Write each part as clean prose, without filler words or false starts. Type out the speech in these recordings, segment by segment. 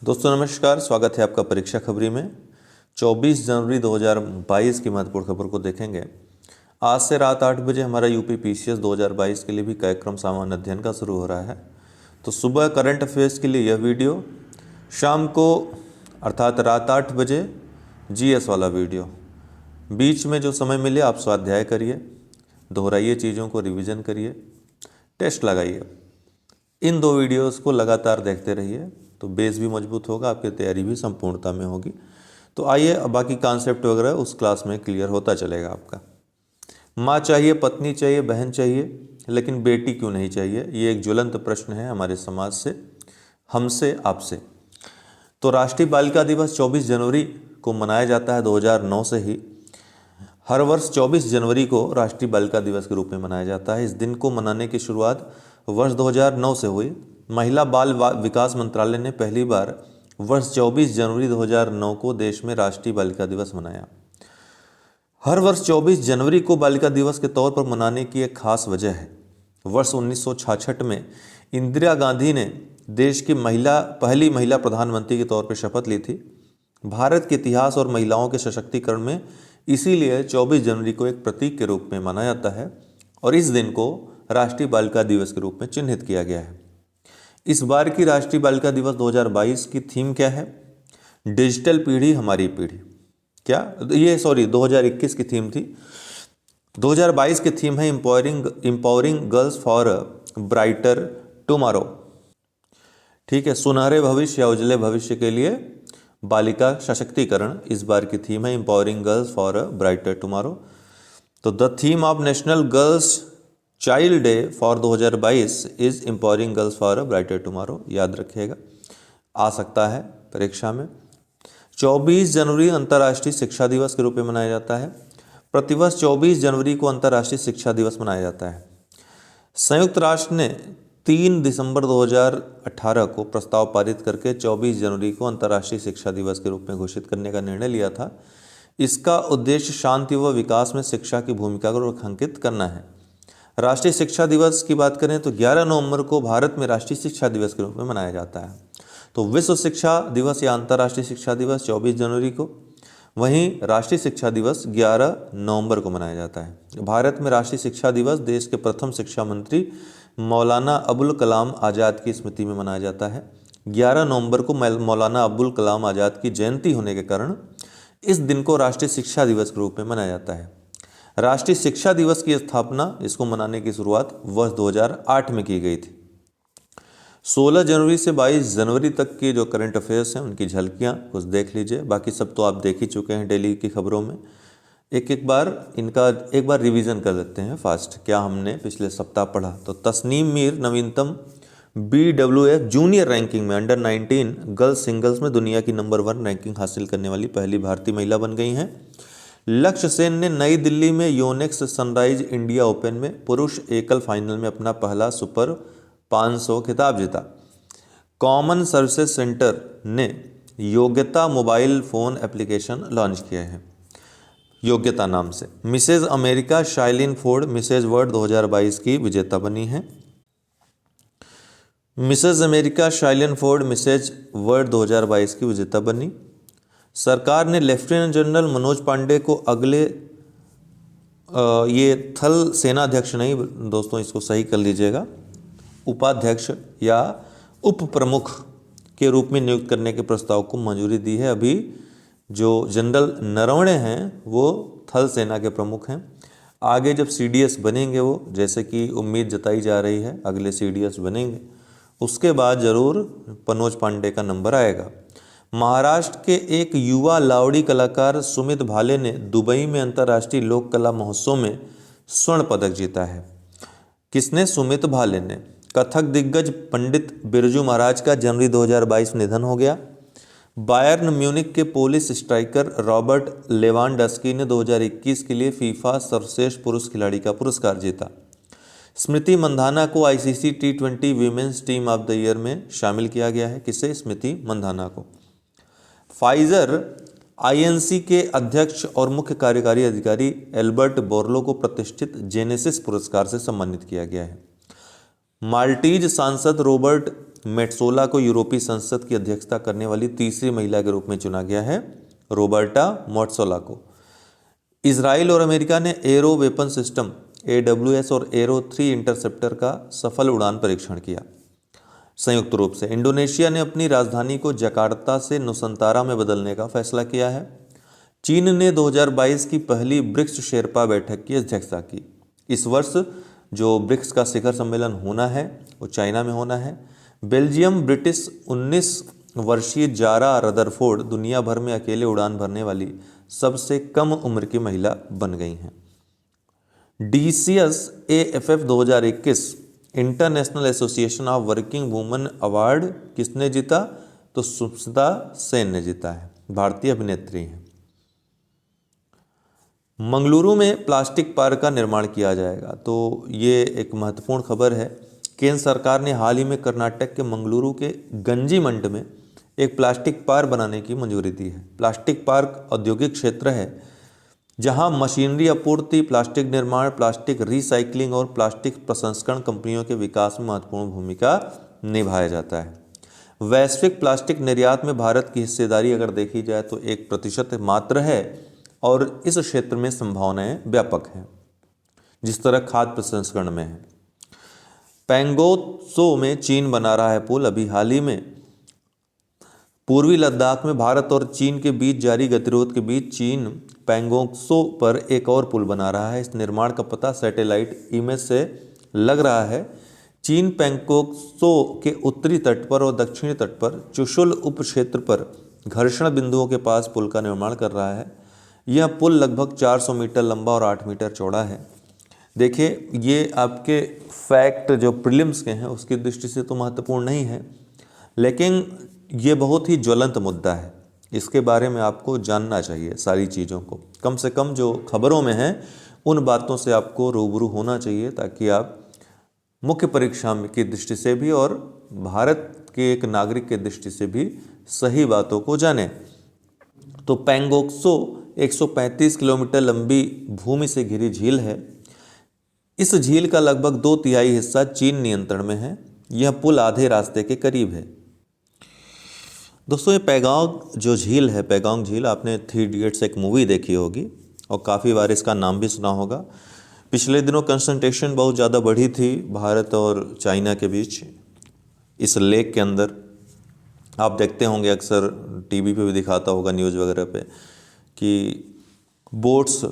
दोस्तों नमस्कार, स्वागत है आपका परीक्षा खबरी में। 24 जनवरी 2022 की महत्वपूर्ण खबर को देखेंगे। आज से रात 8 बजे हमारा यूपी पीसीएस 2022 के लिए भी कार्यक्रम सामान्य अध्ययन का शुरू हो रहा है। तो सुबह करंट अफेयर्स के लिए यह वीडियो, शाम को अर्थात रात 8 बजे जीएस वाला वीडियो। बीच में जो समय मिले आप स्वाध्याय करिए, दोहराइए चीज़ों को, रिवीजन करिए, टेस्ट लगाइए। इन दो वीडियोस को लगातार देखते रहिए तो बेस भी मजबूत होगा, आपकी तैयारी भी संपूर्णता में होगी। तो आइए, बाकी कॉन्सेप्ट वगैरह उस क्लास में क्लियर होता चलेगा आपका। माँ चाहिए, पत्नी चाहिए, बहन चाहिए, लेकिन बेटी क्यों नहीं चाहिए? ये एक ज्वलंत प्रश्न है हमारे समाज से, हमसे, आपसे। तो राष्ट्रीय बालिका दिवस 24 जनवरी को मनाया जाता है 2009 से ही। हर वर्ष 24 जनवरी को राष्ट्रीय बालिका दिवस के रूप में मनाया जाता है। इस दिन को मनाने की शुरुआत वर्ष 2009 से हुई। महिला बाल विकास मंत्रालय ने पहली बार वर्ष 24 जनवरी 2009 को देश में राष्ट्रीय बालिका दिवस मनाया। हर वर्ष 24 जनवरी को बालिका दिवस के तौर पर मनाने की एक खास वजह है। वर्ष 1966 में इंदिरा गांधी ने देश की पहली महिला प्रधानमंत्री के तौर पर शपथ ली थी। भारत के इतिहास और महिलाओं के सशक्तिकरण में इसीलिए 24 जनवरी को एक प्रतीक के रूप में माना जाता है और इस दिन को राष्ट्रीय बालिका दिवस के रूप में चिन्हित किया गया है। इस बार की राष्ट्रीय बालिका दिवस 2022 की थीम क्या है? डिजिटल पीढ़ी हमारी पीढ़ी। 2021 की थीम थी। 2022 की थीम है empowering girls for brighter tomorrow. ठीक है, सुनहरे भविष्य या उजले भविष्य के लिए बालिका सशक्तिकरण इस बार की थीम है, empowering girls for brighter tomorrow. तो the theme of national girls child day for 2022 is empowering girls for a brighter tomorrow. याद रखिएगा, आ सकता है परीक्षा में। 24 जनवरी अंतर्राष्ट्रीय शिक्षा दिवस के रूप में मनाया जाता है। प्रतिवर्ष 24 जनवरी को अंतर्राष्ट्रीय शिक्षा दिवस मनाया जाता है। संयुक्त राष्ट्र ने 3 दिसंबर 2018 को प्रस्ताव पारित करके 24 जनवरी को अंतर्राष्ट्रीय शिक्षा दिवस के रूप में घोषित करने का निर्णय लिया था। इसका उद्देश्य शांति व विकास में शिक्षा की भूमिका को रेखांकित करना है। राष्ट्रीय शिक्षा दिवस की बात करें तो 11 नवंबर को भारत में राष्ट्रीय शिक्षा दिवस के रूप में मनाया जाता है। तो विश्व शिक्षा दिवस या अंतर्राष्ट्रीय शिक्षा दिवस 24 जनवरी को, वहीं राष्ट्रीय शिक्षा दिवस 11 नवंबर को मनाया जाता है। भारत में राष्ट्रीय शिक्षा दिवस देश के प्रथम शिक्षा मंत्री मौलाना अबुल कलाम आज़ाद की स्मृति में मनाया जाता है। 11 नवंबर को मौलाना अबुल कलाम आज़ाद की जयंती होने के कारण इस दिन को राष्ट्रीय शिक्षा दिवस के रूप में मनाया जाता है। राष्ट्रीय शिक्षा दिवस की स्थापना, इसको मनाने की शुरुआत वर्ष 2008 में की गई थी। 16 जनवरी से 22 जनवरी तक के जो करंट अफेयर्स हैं उनकी झलकियां कुछ देख लीजिए। बाकी सब तो आप देख ही चुके हैं डेली की खबरों में। एक बार रिवीजन कर लेते हैं फास्ट, क्या हमने पिछले सप्ताह पढ़ा। तो तस्नीम मीर नवीनतम BWF जूनियर रैंकिंग में अंडर 19 गर्ल्स सिंगल्स में दुनिया की नंबर 1 रैंकिंग हासिल करने वाली पहली भारतीय महिला बन गई हैं। लक्ष्य सेन ने नई दिल्ली में योनेक्स सनराइज इंडिया ओपन में पुरुष एकल फाइनल में अपना पहला सुपर 500 खिताब जीता। कॉमन सर्विसेज सेंटर ने योग्यता मोबाइल फ़ोन एप्लीकेशन लॉन्च किया है, योग्यता नाम से। Mrs America Shaylyn Ford Mrs World 2022 की विजेता बनी है। Mrs America Shaylyn Ford Mrs World 2022 की विजेता बनी। सरकार ने लेफ्टिनेंट जनरल मनोज पांडे को अगले ये थल सेनाध्यक्ष नहीं दोस्तों, इसको सही कर लीजिएगा, उपाध्यक्ष या उप प्रमुख के रूप में नियुक्त करने के प्रस्ताव को मंजूरी दी है। अभी जो जनरल नरवणे हैं वो थल सेना के प्रमुख हैं। आगे जब CDS बनेंगे, वो जैसे कि उम्मीद जताई जा रही है अगले CDS बनेंगे, उसके बाद ज़रूर मनोज पांडे का नंबर आएगा। महाराष्ट्र के एक युवा लावड़ी कलाकार सुमित भाले ने दुबई में अंतर्राष्ट्रीय लोक कला महोत्सव में स्वर्ण पदक जीता है। किसने? सुमित भाले ने। कथक दिग्गज पंडित बिरजू महाराज का जनवरी 2022 निधन हो गया। बायर्न म्यूनिख के पोलिश स्ट्राइकर रॉबर्ट लेवांडस्की ने 2021 के लिए फीफा सर्वश्रेष्ठ पुरुष खिलाड़ी का पुरस्कार जीता। स्मृति मंधाना को ICC T20 women's team of the year में शामिल किया गया है। किसे? स्मृति मंधाना को। फाइजर INC के अध्यक्ष और मुख्य कार्यकारी अधिकारी एल्बर्ट बोर्लो को प्रतिष्ठित जेनेसिस पुरस्कार से सम्मानित किया गया है। माल्टीज सांसद रॉबर्ट मेट्सोला को यूरोपीय संसद की अध्यक्षता करने वाली तीसरी महिला के रूप में चुना गया है, रॉबर्टा मेट्सोला को। इजराइल और अमेरिका ने एरो वेपन सिस्टम AWS और एरो 3 इंटरसेप्टर का सफल उड़ान परीक्षण किया संयुक्त रूप से। इंडोनेशिया ने अपनी राजधानी को जकार्ता से नुसंतारा में बदलने का फैसला किया है। चीन ने 2022 की पहली ब्रिक्स शेरपा बैठक की अध्यक्षता की। इस वर्ष जो ब्रिक्स का शिखर सम्मेलन होना है वो चाइना में होना है। बेल्जियम ब्रिटिश 19 वर्षीय जारा रदरफोर्ड दुनिया भर में अकेले उड़ान भरने वाली सबसे कम उम्र की महिला बन गई हैं। DCS AFF 2021 international association of working women award किसने जीता? तो सुष्मिता सेन ने जीता है, भारतीय अभिनेत्री हैं। मंगलुरु में प्लास्टिक पार्क का निर्माण किया जाएगा, तो ये एक महत्वपूर्ण खबर है। केंद्र सरकार ने हाल ही में कर्नाटक के मंगलुरु के गंजीमंड में एक प्लास्टिक पार्क बनाने की मंजूरी दी है। प्लास्टिक पार्क औद्योगिक क्षेत्र है जहां मशीनरी आपूर्ति, प्लास्टिक निर्माण, प्लास्टिक रिसाइकलिंग और प्लास्टिक प्रसंस्करण कंपनियों के विकास में महत्वपूर्ण भूमिका निभाया जाता है। वैश्विक प्लास्टिक निर्यात में भारत की हिस्सेदारी अगर देखी जाए तो 1% मात्र है और इस क्षेत्र में संभावनाएं व्यापक हैं, जिस तरह खाद्य प्रसंस्करण में है। पैंगोत्सो में चीन बना रहा है पुल। अभी हाल ही में पूर्वी लद्दाख में भारत और चीन के बीच जारी गतिरोध के बीच चीन पैंगोत्सो पर एक और पुल बना रहा है। इस निर्माण का पता सैटेलाइट इमेज से लग रहा है। चीन पैंगोत्सो के उत्तरी तट पर और दक्षिणी तट पर चुशुल उप क्षेत्र पर घर्षण बिंदुओं के पास पुल का निर्माण कर रहा है। यह पुल लगभग 400 मीटर लंबा और 8 मीटर चौड़ा है। देखिए, ये आपके फैक्ट जो प्रीलिम्स के हैं उसकी दृष्टि से तो महत्वपूर्ण नहीं है, लेकिन ये बहुत ही ज्वलंत मुद्दा है। इसके बारे में आपको जानना चाहिए सारी चीज़ों को, कम से कम जो खबरों में है उन बातों से आपको रूबरू होना चाहिए, ताकि आप मुख्य परीक्षा की दृष्टि से भी और भारत के एक नागरिक के दृष्टि से भी सही बातों को जानें। तो पैंगोत्सो 135 किलोमीटर लंबी भूमि से घिरी झील है। इस झील का लगभग 2/3 हिस्सा चीन नियंत्रण में है। यह पुल आधे रास्ते के करीब है। दोस्तों, ये पैगोंग जो झील है, पैगोंग झील, आपने 3 इडियट्स एक मूवी देखी होगी और काफ़ी बार इसका नाम भी सुना होगा। पिछले दिनों कंसंट्रेशन बहुत ज़्यादा बढ़ी थी भारत और चाइना के बीच इस लेक के अंदर। आप देखते होंगे, अक्सर टीवी पे भी दिखाता होगा, न्यूज़ वगैरह पे, कि बोट्स,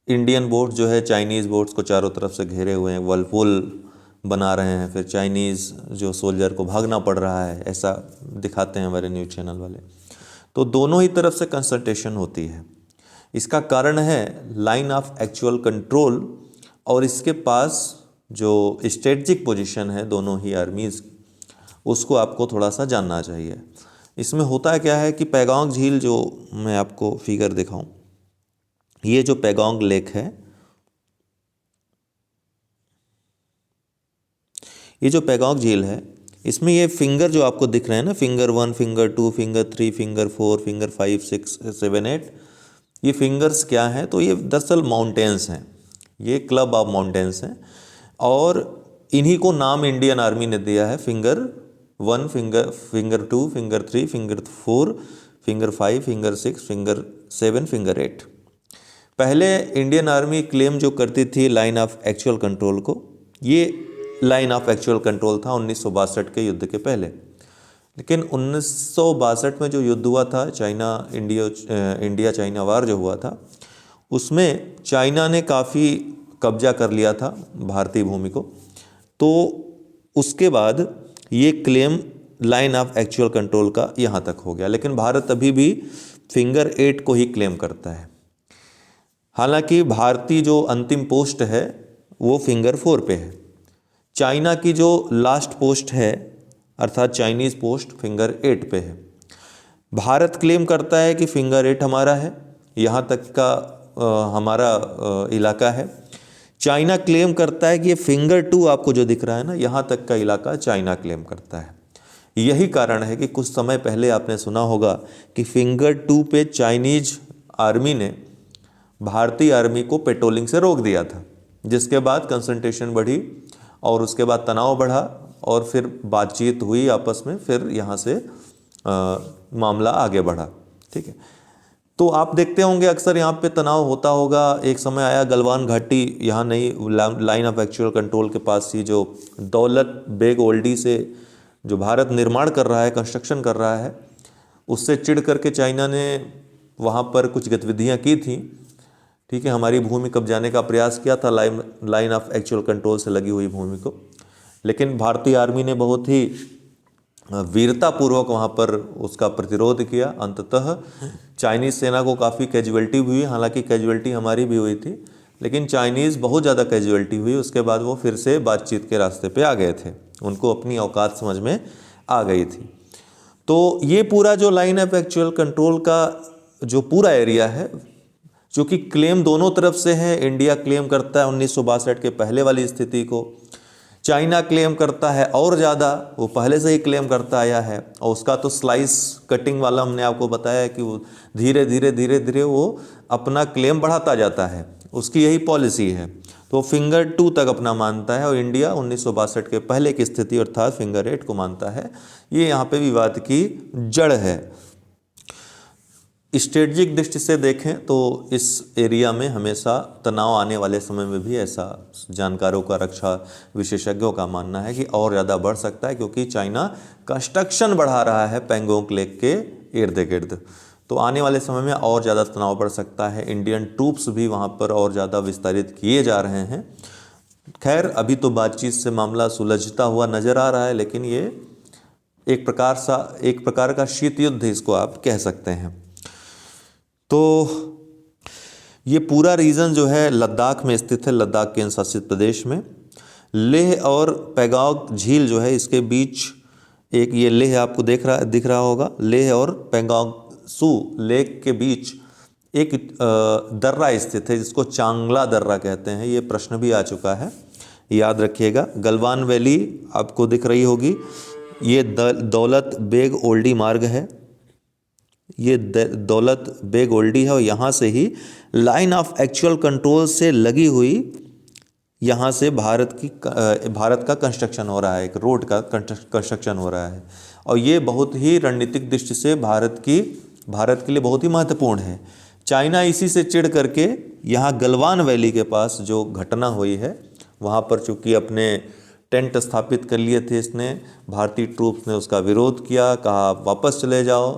इंडियन बोट्स जो है चाइनीज़ बोट्स को चारों तरफ से घेरे हुए हैं, वर्लपुल बना रहे हैं, फिर चाइनीज़ जो सोल्जर को भागना पड़ रहा है, ऐसा दिखाते हैं हमारे न्यूज़ चैनल वाले। तो दोनों ही तरफ से कंसंट्रेशन होती है। इसका कारण है लाइन ऑफ एक्चुअल कंट्रोल, और इसके पास जो स्ट्रेटजिक पोजीशन है दोनों ही आर्मीज़, उसको आपको थोड़ा सा जानना चाहिए। इसमें होता क्या है कि पैगोंग झील, जो मैं आपको फिगर दिखाऊं, ये जो पैगोंग लेक है, ये जो पैगोंग झील है, इसमें ये फिंगर जो आपको दिख रहे हैं ना, finger 1, finger 2, finger 3, finger 4, finger 5, 6, 7, 8, ये फिंगर्स क्या हैं? तो ये दरअसल माउंटेन्स हैं। ये क्लब ऑफ माउंटेन्स हैं और इन्हीं को नाम इंडियन आर्मी ने दिया है। Finger 1, finger 2, finger 3, finger 4, finger 5, finger 6, finger 7, finger 8। पहले इंडियन आर्मी क्लेम जो करती थी लाइन ऑफ एक्चुअल कंट्रोल को, ये लाइन ऑफ एक्चुअल कंट्रोल था 1962 के युद्ध के पहले। लेकिन 1962 में जो युद्ध हुआ था, इंडिया चाइना वार जो हुआ था, उसमें चाइना ने काफ़ी कब्जा कर लिया था भारतीय भूमि को। तो उसके बाद ये claim line of actual control का यहाँ तक हो गया। लेकिन भारत अभी भी फिंगर 8 को ही क्लेम करता है। हालांकि भारतीय जो अंतिम पोस्ट है वो फिंगर 4 पे है। चाइना की जो लास्ट पोस्ट है, अर्थात चाइनीज़ पोस्ट, फिंगर 8 पे है। भारत क्लेम करता है कि फिंगर 8 हमारा है, यहाँ तक का हमारा इलाका है। चाइना क्लेम करता है कि ये फिंगर 2 आपको जो दिख रहा है ना, यहाँ तक का इलाका चाइना क्लेम करता है। यही कारण है कि कुछ समय पहले आपने सुना होगा कि फिंगर 2 पे चाइनीज आर्मी ने भारतीय आर्मी को पेट्रोलिंग से रोक दिया था, जिसके बाद कंसंट्रेशन बढ़ी और उसके बाद तनाव बढ़ा और फिर बातचीत हुई आपस में, फिर यहाँ से मामला आगे बढ़ा। ठीक है, तो आप देखते होंगे अक्सर यहाँ पे तनाव होता होगा। एक समय आया गलवान घाटी यहाँ नई लाइन ऑफ एक्चुअल कंट्रोल के पास थी, जो दौलत बेग ओल्डी से जो भारत निर्माण कर रहा है, कंस्ट्रक्शन कर रहा है, उससे चिढ़ करके चाइना ने वहाँ पर कुछ गतिविधियाँ की थी। ठीक है, हमारी भूमि कब्जाने का प्रयास किया था लाइन ऑफ एक्चुअल कंट्रोल से लगी हुई भूमि को, लेकिन भारतीय आर्मी ने बहुत ही वीरतापूर्वक वहाँ पर उसका प्रतिरोध किया। अंततः चाइनीज़ सेना को काफ़ी कैजुअल्टी हुई, हालांकि कैजुअल्टी हमारी भी हुई थी, लेकिन चाइनीज़ बहुत ज़्यादा कैजुअल्टी हुई। उसके बाद वो फिर से बातचीत के रास्ते पे आ गए थे, उनको अपनी औकात समझ में आ गई थी। तो ये पूरा जो लाइन ऑफ एक्चुअल कंट्रोल का जो पूरा एरिया है, जो कि क्लेम दोनों तरफ से है, इंडिया क्लेम करता है 1962 के पहले वाली स्थिति को, चाइना क्लेम करता है और ज़्यादा, वो पहले से ही क्लेम करता आया है। और उसका तो स्लाइस कटिंग वाला हमने आपको बताया कि वो धीरे धीरे वो अपना क्लेम बढ़ाता जाता है, उसकी यही पॉलिसी है। तो फिंगर 2 तक अपना मानता है और इंडिया 1962 के पहले की स्थिति अर्थात फिंगर 8 को मानता है। ये यहाँ पे विवाद की जड़ है। स्ट्रेटजिक दृष्टि से देखें तो इस एरिया में हमेशा तनाव आने वाले समय में भी ऐसा जानकारों का, रक्षा विशेषज्ञों का मानना है कि और ज़्यादा बढ़ सकता है, क्योंकि चाइना कंस्ट्रक्शन बढ़ा रहा है पैंगोंग लेक के इर्द गिर्द। तो आने वाले समय में और ज़्यादा तनाव बढ़ सकता है। इंडियन ट्रूप्स भी वहाँ पर और ज़्यादा विस्तारित किए जा रहे हैं। खैर, अभी तो बातचीत से मामला सुलझता हुआ नज़र आ रहा है, लेकिन ये एक प्रकार का शीत युद्ध इसको आप कह सकते हैं। तो ये पूरा रीजन जो है लद्दाख में स्थित है, लद्दाख केंद्र शासित प्रदेश में। लेह और पैंगोंग झील जो है इसके बीच एक, ये लेह आपको दिख रहा होगा, लेह और पैंगोंग सू लेक के बीच एक दर्रा स्थित है जिसको चांगला दर्रा कहते हैं। ये प्रश्न भी आ चुका है, याद रखिएगा। गलवान वैली आपको दिख रही होगी, ये दौलत बेग ओल्डी मार्ग है, ये दौलत बेग ओल्डी है और यहाँ से ही लाइन ऑफ एक्चुअल कंट्रोल से लगी हुई यहाँ से भारत का कंस्ट्रक्शन हो रहा है, एक रोड का कंस्ट्रक्शन हो रहा है। और ये बहुत ही रणनीतिक दृष्टि से भारत के लिए बहुत ही महत्वपूर्ण है। चाइना इसी से चिढ़ करके यहाँ गलवान वैली के पास जो घटना हुई है, वहाँ पर चूँकि अपने टेंट स्थापित कर लिए थे इसने, भारतीय ट्रूप्स ने उसका विरोध किया, कहा वापस चले जाओ,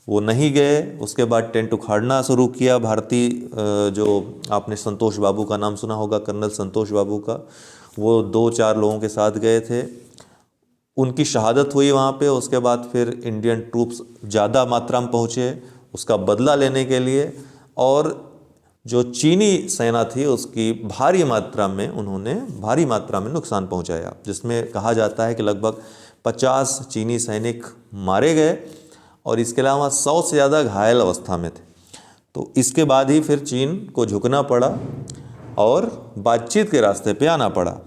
वो नहीं गए। उसके बाद टेंट उखाड़ना शुरू किया भारतीय, जो आपने संतोष बाबू का नाम सुना होगा, कर्नल संतोष बाबू का, वो 2-4 लोगों के साथ गए थे, उनकी शहादत हुई वहाँ पे। उसके बाद फिर इंडियन ट्रूप्स ज़्यादा मात्रा में पहुँचे उसका बदला लेने के लिए, और जो चीनी सेना थी उसकी भारी मात्रा में नुकसान पहुँचाया, जिसमें कहा जाता है कि लगभग 50 चीनी सैनिक मारे गए और इसके अलावा 100 से ज़्यादा घायल अवस्था में थे। तो इसके बाद ही फिर चीन को झुकना पड़ा और बातचीत के रास्ते पे आना पड़ा।